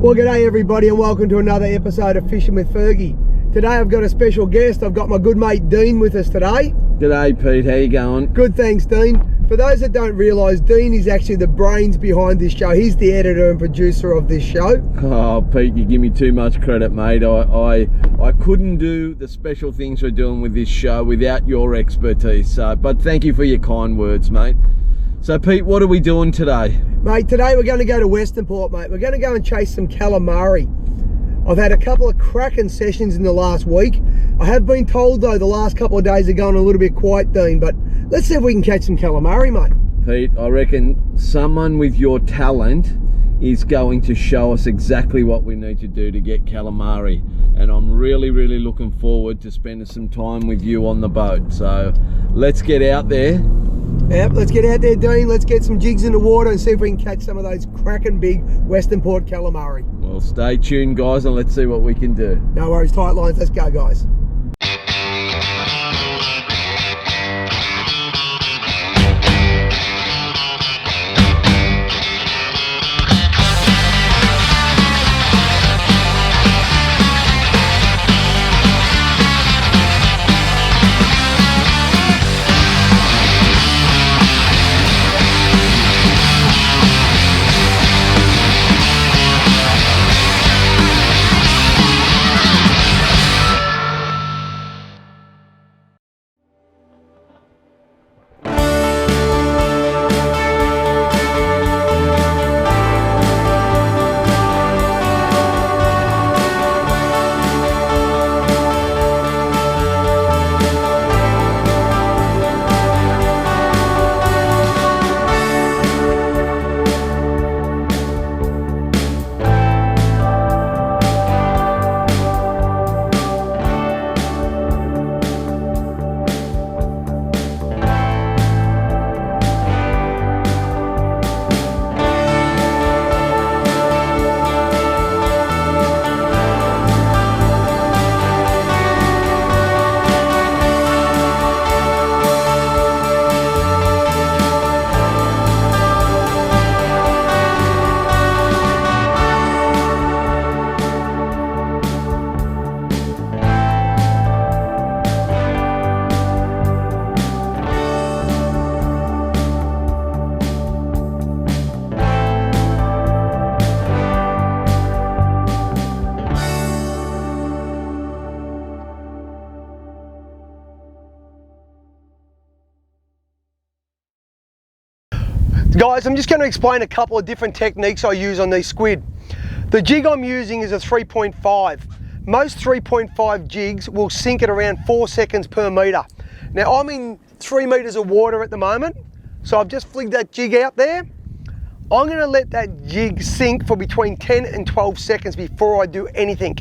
Well, g'day everybody and welcome to another episode of Fishing with Fergy. Today I've got a special guest. I've got my good mate Dean with us today. G'day Pete, how you going? Good, thanks Dean. For those that don't realise, Dean is actually the brains behind this show. He's the editor and producer of this show. Oh Pete, you give me too much credit, mate. I couldn't do the special things we're doing with this show without your expertise. But thank you for your kind words, mate. So Pete, what are we doing today? Mate, today we're going to go to Westernport, mate. We're going to go and chase some calamari. I've had a couple of cracking sessions in the last week. I have been told though the last couple of days are going a little bit quiet, Dean, but let's see if we can catch some calamari, mate. Pete, I reckon someone with your talent is going to show us exactly what we need to do to get calamari, and I'm really looking forward to spending some time with you on the boat. So let's get out there. Yep, let's get out there, Dean. Let's get some jigs in the water and see if we can catch some of those cracking big Westernport calamari. Well, stay tuned guys and let's see what we can do. No worries, tight lines, let's go guys. Guys, I'm just going to explain a couple of different techniques I use on these squid. The jig I'm using is a 3.5. Most 3.5 jigs will sink at around 4 seconds per metre. Now I'm in 3 metres of water at the moment, so I've just flicked that jig out there. I'm going to let that jig sink for between 10 and 12 seconds before I do anything.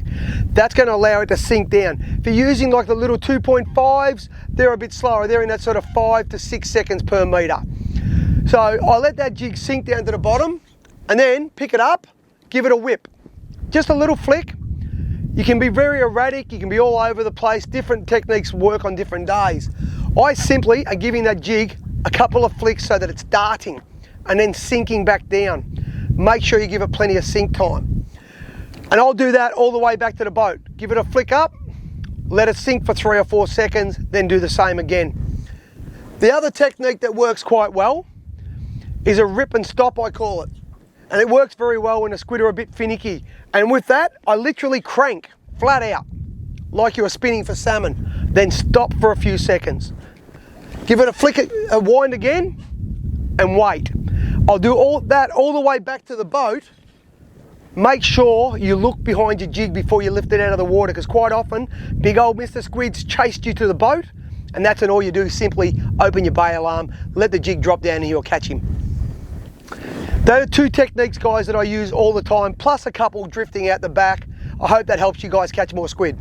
That's going to allow it to sink down. If you're using like the little 2.5s, they're a bit slower. They're in that sort of 5 to 6 seconds per metre. So I let that jig sink down to the bottom and then pick it up, give it a whip. Just a little flick. You can be very erratic, you can be all over the place. Different techniques work on different days. I simply are giving that jig a couple of flicks so that it's darting and then sinking back down. Make sure you give it plenty of sink time. And I'll do that all the way back to the boat. Give it a flick up, let it sink for 3 or 4 seconds, then do the same again. The other technique that works quite well is a rip and stop, I call it. And it works very well when the squid are a bit finicky. And with that, I literally crank flat out, like you were spinning for salmon, then stop for a few seconds. Give it a flick, a wind again, and wait. I'll do all that all the way back to the boat. Make sure you look behind your jig before you lift it out of the water, because quite often, big old Mr. Squid's chased you to the boat, and that's when all you do is simply open your bail arm, let the jig drop down and you'll catch him. Those are 2 techniques, guys, that I use all the time, plus a couple drifting out the back. I hope that helps you guys catch more squid.